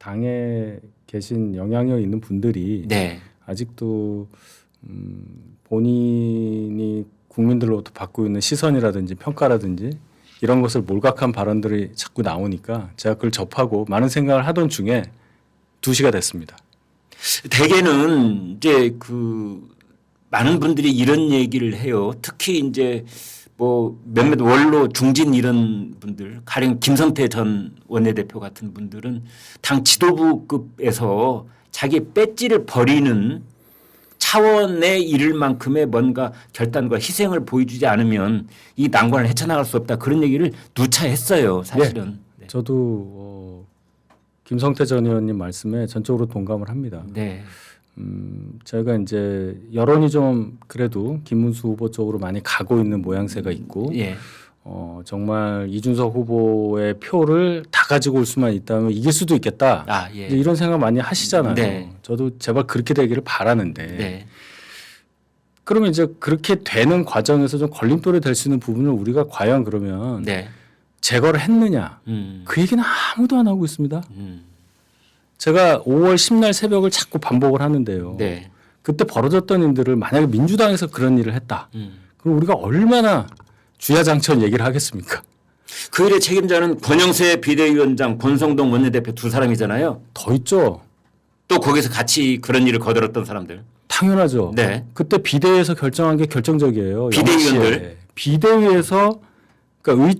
당에 계신 영향력 있는 분들이 네. 아직도 본인이 국민들로부터 받고 있는 시선이라든지 평가라든지 이런 것을 몰각한 발언들이 자꾸 나오니까 제가 그걸 접하고 많은 생각을 하던 중에 2시가 됐습니다. 대개는 이제 그 많은 분들이 이런 얘기를 해요. 특히 이제 뭐 몇몇 원로 중진 이런 분들, 가령 김성태 전 원내대표 같은 분들은 당 지도부급에서 자기 배지를 버리는 차원에 이를 만큼의 뭔가 결단과 희생을 보여주지 않으면 이 난관을 헤쳐나갈 수 없다. 그런 얘기를 누차 했어요. 사실은. 네. 저도 김성태 전 의원님 말씀에 전적으로 동감을 합니다. 네. 저희가 이제 여론이 좀 그래도 김문수 후보 쪽으로 많이 가고 있는 모양새가 있고 예. 정말 이준석 후보의 표를 다 가지고 올 수만 있다면 이길 수도 있겠다. 아, 예. 이제 이런 생각 많이 하시잖아요. 네. 저도 제발 그렇게 되기를 바라는데 네. 그러면 이제 그렇게 되는 과정에서 좀 걸림돌이 될 수 있는 부분을 우리가 과연 그러면 네. 제거를 했느냐 그 얘기는 아무도 안 하고 있습니다. 제가 5월 10날 새벽을 자꾸 반복을 하는데요. 네. 그때 벌어졌던 일들을 만약에 민주당에서 그런 일을 했다. 그럼 우리가 얼마나 주야장천 얘기를 하겠습니까? 그 일의 책임자는 권영세 비대위원장, 권성동 원내대표 2사람이잖아요. 더 있죠. 또 거기서 같이 그런 일을 거들었던 사람들. 당연하죠. 네. 그때 비대위에서 결정한 게 결정적이에요. 비대위원들. 영시에. 비대위에서 그러니까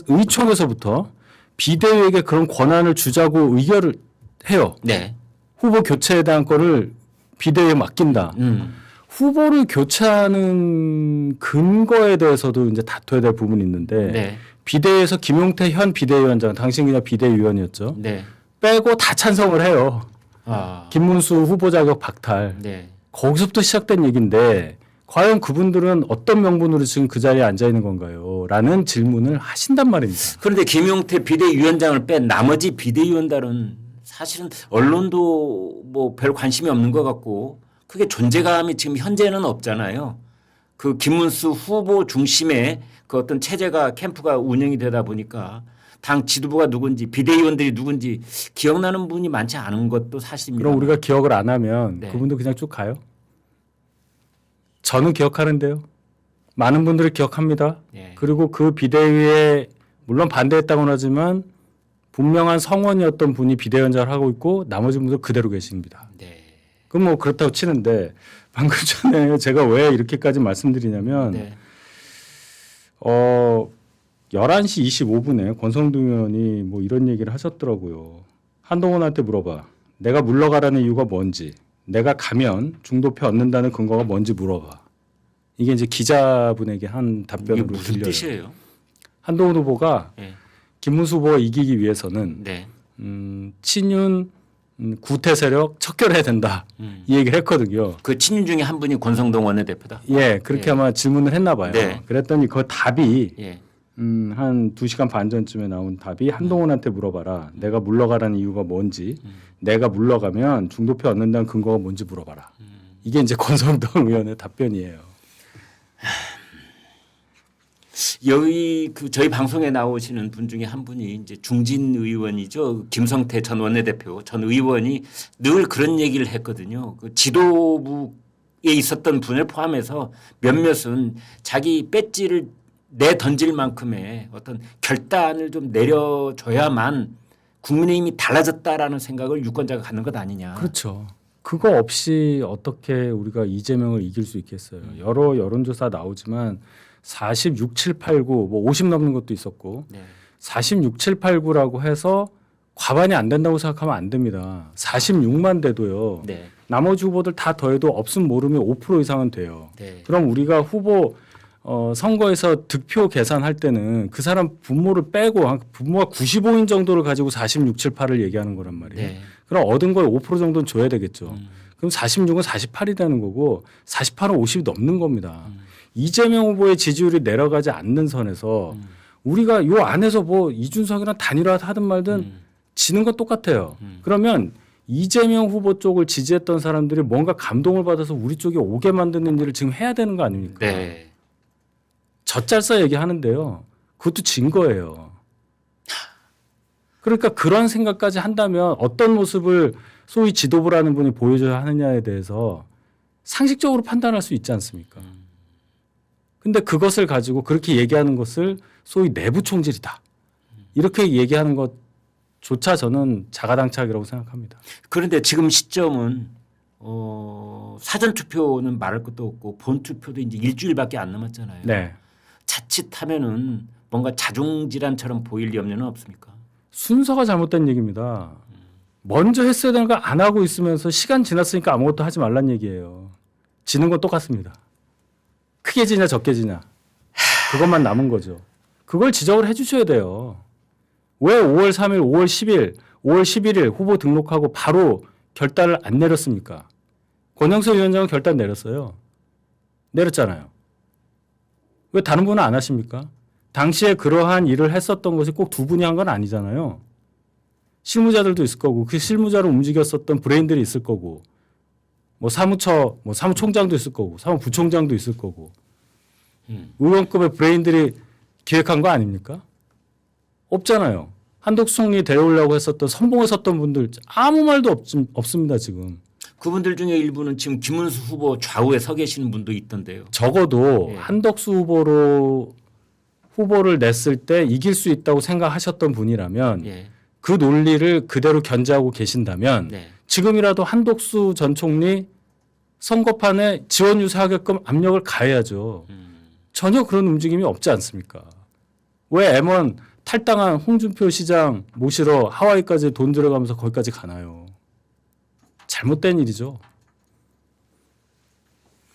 의총에서부터 비대위에게 그런 권한을 주자고 의결을 해요. 네. 후보 교체에 대한 거를 비대위에 맡긴다. 후보를 교체하는 근거에 대해서도 이제 다퉈야 될 부분이 있는데 네. 비대위에서 김용태 현 비대위원장, 당신 그냥 비대위원이었죠. 네. 빼고 다 찬성을 해요. 아. 김문수 후보 자격 박탈. 네. 거기서부터 시작된 얘기인데 과연 그분들은 어떤 명분으로 지금 그 자리에 앉아 있는 건가요? 라는 질문을 하신단 말입니다. 그런데 김용태 비대위원장을 뺀 나머지 비대위원들은 사실은 언론도 뭐 별 관심이 없는 것 같고 그게 존재감이 지금 현재는 없잖아요. 그 김문수 후보 중심의 그 어떤 체제가 캠프가 운영이 되다 보니까 당 지도부가 누군지 비대위원들이 누군지 기억나는 분이 많지 않은 것도 사실입니다. 그럼 우리가 기억을 안 하면 네. 그분도 그냥 쭉 가요? 저는 기억하는데요. 많은 분들이 기억합니다. 네. 그리고 그 비대위에 물론 반대했다고는 하지만 분명한 성원이었던 분이 비대위원장을 하고 있고 나머지 분들 그대로 계십니다. 네. 그럼 뭐 그렇다고 치는데 방금 전에 제가 왜 이렇게까지 말씀드리냐면 네. 11시 25분에 권성동 의원이 뭐 이런 얘기를 하셨더라고요. 한동훈한테 물어봐. 내가 물러가라는 이유가 뭔지. 내가 가면 중도표 얻는다는 근거가 뭔지 물어봐. 이게 이제 기자분에게 한 이게 답변으로 무슨 들려요. 뜻이에요? 한동훈 후보가 네. 김문수 후보가 이기기 위해서는 네. 친윤 구태 세력 척결해야 된다. 이 얘기를 했거든요. 그 친윤 중에 한 분이 권성동 원내대표다. 예, 그렇게 예. 아마 질문을 했나 봐요. 네. 그랬더니 그 답이 예. 한 2시간 반 전쯤에 나온 답이 한동훈한테 물어봐라. 내가 물러가라는 이유가 뭔지. 내가 물러가면 중도표 얻는다는 근거가 뭔지 물어봐라. 이게 이제 권성동 의원의 답변이에요. 여기 그 저희 방송에 나오시는 분 중에 한 분이 이제 중진 의원이죠. 김성태 전 원내대표 전 의원이 늘 그런 얘기를 했거든요. 그 지도부에 있었던 분을 포함해서 몇몇은 자기 배지를 내 던질 만큼의 어떤 결단을 좀 내려줘야만 국민의힘이 달라졌다라는 생각을 유권자가 갖는 것 아니냐. 그렇죠. 그거 없이 어떻게 우리가 이재명을 이길 수 있겠어요. 여러 여론조사 나오지만 46, 7, 8, 9, 뭐 50 넘는 것도 있었고 네. 46, 7, 8, 9라고 해서 과반이 안 된다고 생각하면 안 됩니다. 46만 돼도요. 네. 나머지 후보들 다 더해도 없음 모름이 5% 이상은 돼요. 네. 그럼 우리가 후보 선거에서 득표 계산할 때는 그 사람 분모를 빼고 분모가 95인 정도를 가지고 46, 7, 8을 얘기하는 거란 말이에요. 네. 그럼 얻은 거에 5% 정도는 줘야 되겠죠. 그럼 46은 48이 되는 거고 48은 50이 넘는 겁니다. 이재명 후보의 지지율이 내려가지 않는 선에서 우리가 요 안에서 뭐 이준석이랑 단일화 하든 말든 지는 건 똑같아요. 그러면 이재명 후보 쪽을 지지했던 사람들이 뭔가 감동을 받아서 우리 쪽에 오게 만드는 일을 지금 해야 되는 거 아닙니까? 네. 젖잘싸 얘기하는데요. 그것도 진 거예요. 그러니까 그런 생각까지 한다면 어떤 모습을 소위 지도부라는 분이 보여줘야 하느냐에 대해서 상식적으로 판단할 수 있지 않습니까? 근데 그것을 가지고 그렇게 얘기하는 것을 소위 내부 총질이다. 이렇게 얘기하는 것조차 저는 자가당착이라고 생각합니다. 그런데 지금 시점은 사전 투표는 말할 것도 없고 본 투표도 이제 일주일밖에 안 남았잖아요. 네. 자칫하면은 뭔가 자중질환처럼 보일 염려는 없습니까? 순서가 잘못된 얘기입니다. 먼저 했어야 되는 거 안 하고 있으면서 시간 지났으니까 아무것도 하지 말란 얘기예요. 지는 건 똑같습니다. 크게 지냐 적게 지냐 그것만 남은 거죠. 그걸 지적을 해 주셔야 돼요. 왜 5월 3일, 5월 10일, 5월 11일 후보 등록하고 바로 결단을 안 내렸습니까? 권영세 위원장은 결단 내렸어요. 내렸잖아요. 왜 다른 분은 안 하십니까? 당시에 그러한 일을 했었던 것이 꼭 두 분이 한 건 아니잖아요. 실무자들도 있을 거고 그 실무자로 움직였었던 브레인들이 있을 거고 뭐 사무총장도 있을 거고 사무부총장도 있을 거고 의원급의 브레인들이 기획한 거 아닙니까? 없잖아요. 한덕수 총리 데려오려고 했었던 선봉에 섰던 분들 아무 말도 없습니다 지금. 그분들 중에 일부는 지금 김문수 후보 좌우에 서 계시는 분도 있던데요. 적어도 예. 한덕수 후보를 냈을 때 이길 수 있다고 생각하셨던 분이라면 예. 그 논리를 그대로 견지하고 계신다면 네. 지금이라도 한덕수 전 총리 선거판에 지원 유세하게끔 압력을 가해야죠. 전혀 그런 움직임이 없지 않습니까? 왜 M1 탈당한 홍준표 시장 모시러 하와이까지 돈 들어가면서 거기까지 가나요? 잘못된 일이죠.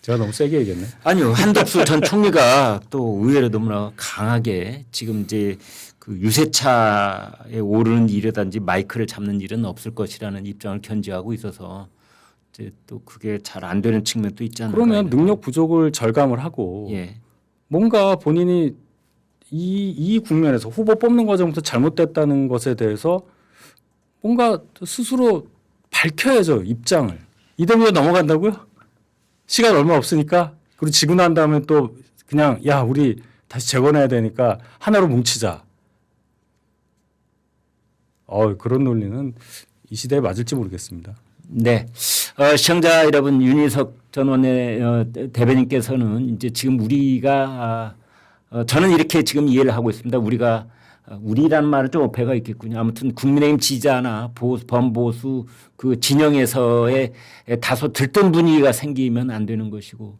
제가 너무 세게 얘기했네. 아니요. 한덕수 전 총리가 또 의외로 너무나 강하게 지금 이제 그 유세차에 오르는 일이라든지 마이크를 잡는 일은 없을 것이라는 입장을 견지하고 있어서 이제 또 그게 잘 안 되는 측면도 있지 않을까. 그러면 능력 부족을 절감을 하고 예. 뭔가 본인이 이 국면에서 후보 뽑는 과정부터 잘못됐다는 것에 대해서 뭔가 스스로 밝혀야죠. 입장을. 이대로 넘어간다고요? 시간 얼마 없으니까 그리고 지고 난 다음에 또 그냥 야 우리 다시 재건해야 되니까 하나로 뭉치자. 그런 논리는 이 시대에 맞을지 모르겠습니다. 네. 시청자 여러분, 윤희석 전 대변인께서는 이제 지금 우리가 저는 이렇게 지금 이해를 하고 있습니다. 우리라는 말은 좀 어폐가 있겠군요. 아무튼 국민의힘 지지자나 범보수 그 진영에서의 다소 들뜬 분위기가 생기면 안 되는 것이고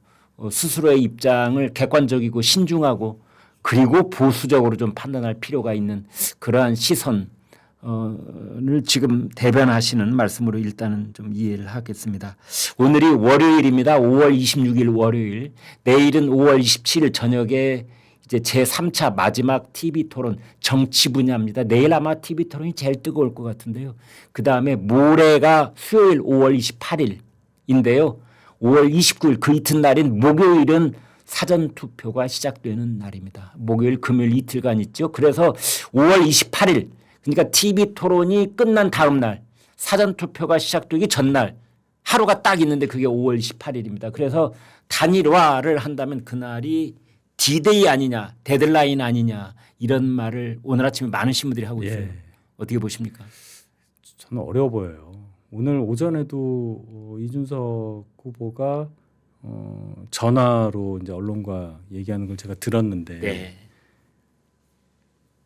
스스로의 입장을 객관적이고 신중하고 그리고 보수적으로 좀 판단할 필요가 있는 그러한 시선을 지금 대변하시는 말씀으로 일단은 좀 이해를 하겠습니다. 오늘이 월요일입니다. 5월 26일 월요일. 내일은 5월 27일 저녁에 이제 제3차 마지막 TV 토론 정치 분야입니다. 내일 아마 TV 토론이 제일 뜨거울 것 같은데요. 그 다음에 모레가 수요일 5월 28일인데요. 5월 29일 그 이튿날인 목요일은 사전 투표가 시작되는 날입니다. 목요일, 금요일 이틀간 있죠. 그래서 5월 28일 그러니까 TV 토론이 끝난 다음 날 사전 투표가 시작되기 전날 하루가 딱 있는데 그게 5월 28일입니다. 그래서 단일화를 한다면 그날이 D-Day 아니냐, 데드라인 아니냐 이런 말을 오늘 아침에 많은 신문들이 하고 있어요. 예. 어떻게 보십니까? 저는 어려워 보여요. 오늘 오전에도 이준석 후보가 전화로 이제 언론과 얘기하는 걸 제가 들었는데 네.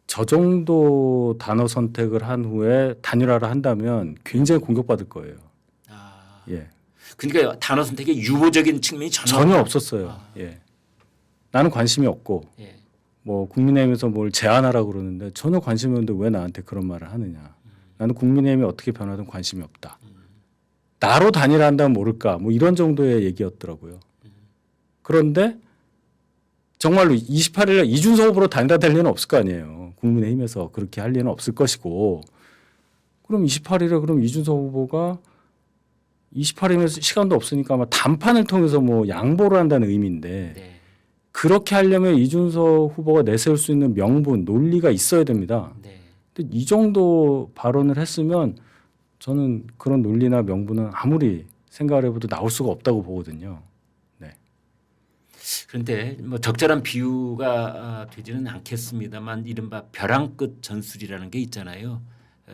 저 정도 단어 선택을 한 후에 단일화를 한다면 굉장히 공격받을 거예요. 예. 그러니까 단어 선택의 유보적인 측면이 전혀 없었어요. 예. 나는 관심이 없고 예. 뭐 국민의힘에서 뭘 제안하라고 그러는데 전혀 관심이 없는데 왜 나한테 그런 말을 하느냐. 나는 국민의힘이 어떻게 변하든 관심이 없다. 나로 단일화한다면 모를까 뭐 이런 정도의 얘기였더라고요. 그런데 정말로 28일에 이준석 후보로 단일화될 리는 없을 거 아니에요. 국민의힘에서 그렇게 할 리는 없을 것이고 그럼 28일에 그럼 이준석 후보가 28일에서 시간도 없으니까 아마 단판을 통해서 뭐 양보를 한다는 의미인데 네. 그렇게 하려면 이준석 후보가 내세울 수 있는 명분, 논리가 있어야 됩니다. 네. 근데 이 정도 발언을 했으면 저는 그런 논리나 명분은 아무리 생각을 해봐도 나올 수가 없다고 보거든요. 네. 그런데 뭐 적절한 비유가 되지는 않겠습니다만 이른바 벼랑 끝 전술이라는 게 있잖아요.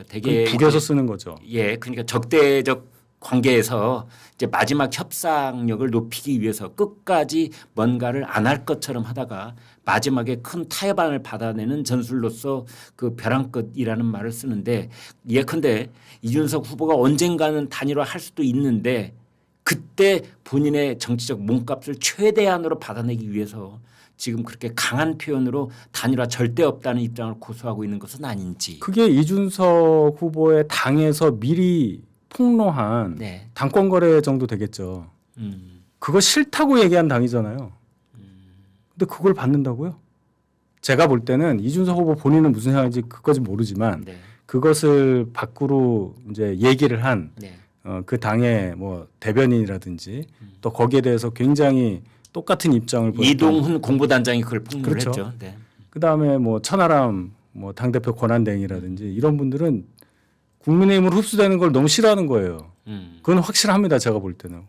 되게 북에서 쓰는 거죠. 예, 그러니까 적대적 관계에서 이제 마지막 협상력을 높이기 위해서 끝까지 뭔가를 안 할 것처럼 하다가 마지막에 큰 타협안을 받아내는 전술로서 그 벼랑 끝이라는 말을 쓰는데 예컨대 이준석 후보가 언젠가는 단일화 할 수도 있는데 그때 본인의 정치적 몸값을 최대한으로 받아내기 위해서 지금 그렇게 강한 표현으로 단일화 절대 없다는 입장을 고수하고 있는 것은 아닌지. 그게 이준석 후보의 당에서 미리 폭로한 네. 당권 거래 정도 되겠죠. 그거 싫다고 얘기한 당이잖아요. 근데 그걸 받는다고요? 제가 볼 때는 이준석 후보 본인은 무슨 생각인지 그것까지 모르지만 네. 그것을 밖으로 이제 얘기를 한 네. 그 당의 뭐 대변인이라든지 또 거기에 대해서 굉장히 똑같은 입장을 보였던 이동훈 공보단장이 그걸 폭로를 그렇죠. 했죠. 네. 그다음에 뭐 천하람 뭐 당대표 권한대행이라든지 이런 분들은 국민의힘으로 흡수되는 걸 너무 싫어하는 거예요. 그건 확실합니다. 제가 볼 때는.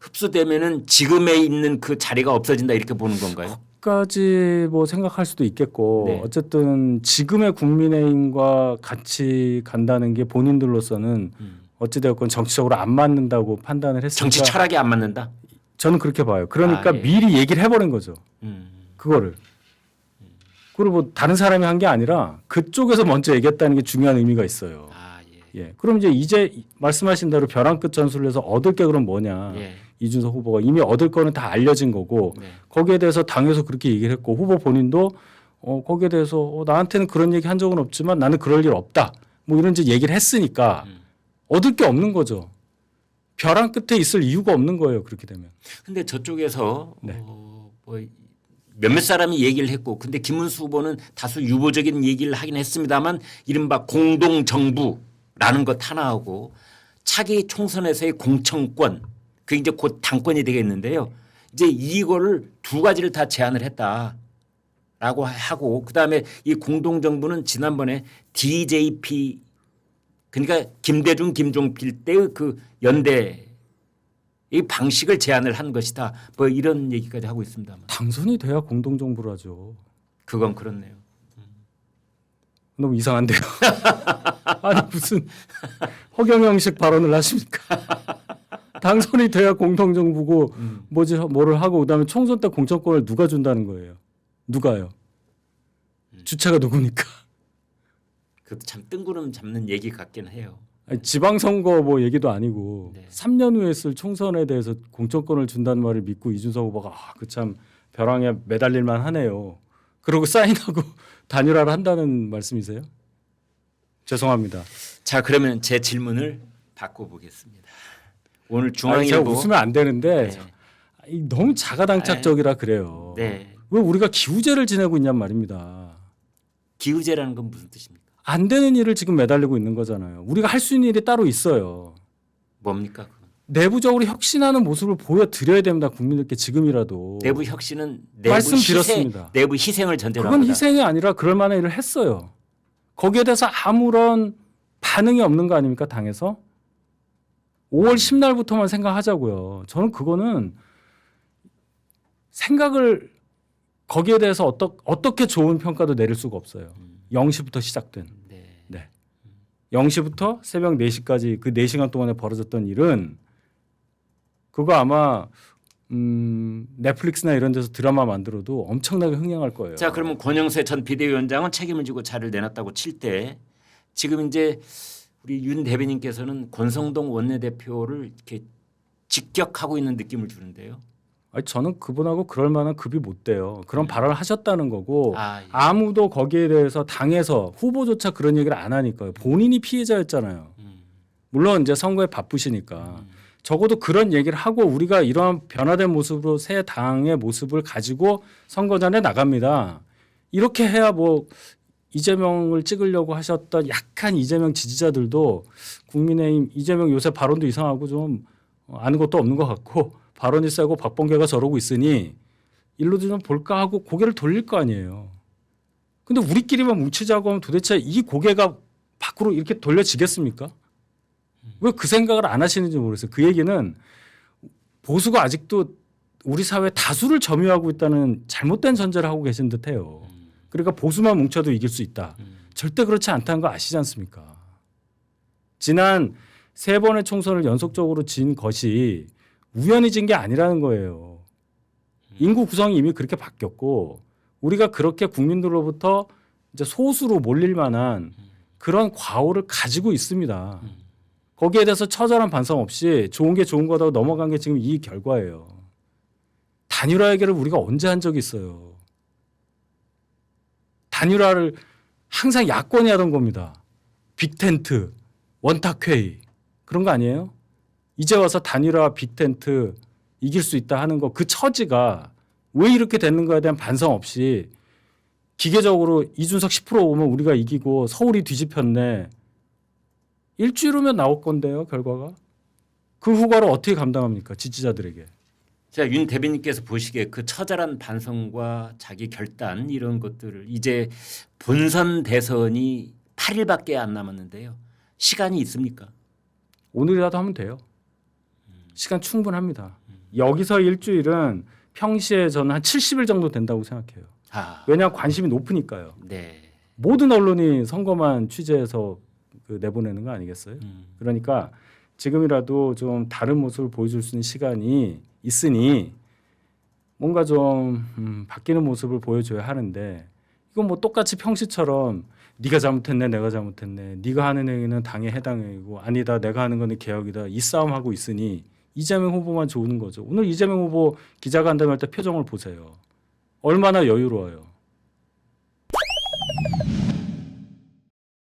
흡수되면은 지금에 있는 그 자리가 없어진다 이렇게 보는 건가요? 까지 뭐 생각할 수도 있겠고 네. 어쨌든 지금의 국민의힘과 같이 간다는 게 본인들로서는 어찌되었건 정치적으로 안 맞는다고 판단을 했으니까 정치 철학이 안 맞는다. 저는 그렇게 봐요. 그러니까 아, 예. 미리 얘기를 해버린 거죠. 그거를. 그리고 뭐 다른 사람이 한 게 아니라 그쪽에서 먼저 얘기했다는 게 중요한 의미가 있어요. 아, 예. 예. 그럼 이제 말씀하신 대로 벼랑 끝 전술을 해서 얻을 게 그럼 뭐냐. 예. 이준석 후보가 이미 얻을 거는 다 알려진 거고 네. 거기에 대해서 당에서 그렇게 얘기를 했고 후보 본인도 거기에 대해서 나한테는 그런 얘기 한 적은 없지만 나는 그럴 일 없다. 뭐 이런 이제 얘기를 했으니까 얻을 게 없는 거죠. 벼랑 끝에 있을 이유가 없는 거예요. 그렇게 되면. 근데 저쪽에서 네. 뭐 몇몇 사람이 얘기를 했고 근데 김문수 후보는 다수 유보적인 얘기를 하긴 했습니다만 이른바 공동정부라는 것 하나하고 차기 총선에서의 공천권 그게 이제 곧 당권이 되겠는데요. 이제 이거를 두 가지를 다 제안을 했다라고 하고 그다음에 이 공동정부는 지난번에 DJP 그러니까 김대중 김종필 때의 그 연대 이 방식을 제안을 한 것이다. 뭐 이런 얘기까지 하고 있습니다만. 당선이 돼야 공동정부를 하죠. 그건 그렇네요. 너무 이상한데요. 아니 무슨 허경영식 발언을 하십니까? 당선이 돼야 공동정부고 뭐를 하고 그다음에 총선 때 공천권을 누가 준다는 거예요. 누가요? 주체가 누구니까? 그것도 참 뜬구름 잡는 얘기 같긴 해요. 아니, 지방선거 뭐 얘기도 아니고 네. 3년 후에 쓸 총선에 대해서 공천권을 준다는 말을 믿고 이준석 후보가 그 참 벼랑에 매달릴만 하네요. 그러고 사인하고 단일화를 한다는 말씀이세요? 죄송합니다. 자 그러면 제 질문을 바꿔보겠습니다. 오늘 아니, 제가 중앙일보 웃으면 안 되는데 네. 너무 자가당착적이라 그래요. 네. 왜 우리가 기우제를 지내고 있냔 말입니다. 기우제라는 건 무슨 뜻입니까? 안 되는 일을 지금 매달리고 있는 거잖아요. 우리가 할 수 있는 일이 따로 있어요. 뭡니까? 그건? 내부적으로 혁신하는 모습을 보여드려야 됩니다. 국민들께 지금이라도. 내부 혁신은 내부 말씀드렸습니다. 내부 희생을 전제로 그건 합니다. 희생이 아니라 그럴 만한 일을 했어요. 거기에 대해서 아무런 반응이 없는 거 아닙니까? 당에서. 5월 10날부터만 생각하자고요. 저는 그거는 생각을 거기에 대해서 어떻게 좋은 평가도 내릴 수가 없어요. 0시부터 시작된. 네. 네. 0시부터 새벽 4시까지 그 4시간 동안에 벌어졌던 일은 그거 아마 넷플릭스나 이런 데서 드라마 만들어도 엄청나게 흥행할 거예요. 자 그러면 권영세 전 비대위원장은 책임을 지고 자료를 내놨다고 칠 때 지금 이제 우리 윤 대변인께서는 권성동 원내대표를 이렇게 직격하고 있는 느낌을 주는데요. 아니, 저는 그분하고 그럴 만한 급이 못 돼요. 그런 발언을 하셨다는 거고 아, 예. 아무도 거기에 대해서 당에서 후보조차 그런 얘기를 안 하니까요. 본인이 피해자였잖아요. 물론 이제 선거에 바쁘시니까 적어도 그런 얘기를 하고 우리가 이러한 변화된 모습으로 새 당의 모습을 가지고 선거전에 나갑니다. 이렇게 해야 뭐 이재명을 찍으려고 하셨던 약한 이재명 지지자들도 국민의힘 이재명 요새 발언도 이상하고 좀 아는 것도 없는 것 같고 발언이 세고 박범계가 저러고 있으니 일로 좀 볼까 하고 고개를 돌릴 거 아니에요. 근데 우리끼리만 뭉치자고 하면 도대체 이 고개가 밖으로 이렇게 돌려지겠습니까? 왜 그 생각을 안 하시는지 모르겠어요. 그 얘기는 보수가 아직도 우리 사회 다수를 점유하고 있다는 잘못된 전제를 하고 계신 듯해요. 그러니까 보수만 뭉쳐도 이길 수 있다. 절대 그렇지 않다는 거 아시지 않습니까? 지난 3번의 총선을 연속적으로 진 것이 우연히 진 게 아니라는 거예요. 인구 구성이 이미 그렇게 바뀌었고 우리가 그렇게 국민들로부터 이제 소수로 몰릴 만한 그런 과오를 가지고 있습니다. 거기에 대해서 처절한 반성 없이 좋은 게 좋은 거다고 넘어간 게 지금 이 결과예요. 단일화 얘기를 우리가 언제 한 적이 있어요. 단일화를 항상 야권이 하던 겁니다. 빅텐트, 원탁회의 그런 거 아니에요? 이제 와서 단일화 빅텐트 이길 수 있다 하는 거 그 처지가 왜 이렇게 되는 거에 대한 반성 없이 기계적으로 이준석 10% 오면 우리가 이기고 서울이 뒤집혔네. 일주일 후면 나올 건데요, 결과가. 그 후과를 어떻게 감당합니까, 지지자들에게. 자, 윤 대변인께서 보시기에 그 처절한 반성과 자기 결단 이런 것들을 이제 본선 대선이 8일밖에 안 남았는데요. 시간이 있습니까? 오늘이라도 하면 돼요. 시간 충분합니다. 여기서 일주일은 평시에 저는 한 70일 정도 된다고 생각해요. 왜냐하면 관심이 높으니까요. 네. 모든 언론이 선거만 취재해서 내보내는 거 아니겠어요? 그러니까 지금이라도 좀 다른 모습을 보여줄 수 있는 시간이 있으니 뭔가 좀 바뀌는 모습을 보여줘야 하는데 이건 뭐 똑같이 평시처럼 네가 잘못했네 내가 잘못했네 네가 하는 행위는 당에 해당 행위고 아니다 내가 하는 거는 개혁이다 이 싸움하고 있으니 이재명 후보만 좋은 거죠. 오늘 이재명 후보 기자간담회 할 때 표정을 보세요. 얼마나 여유로워요.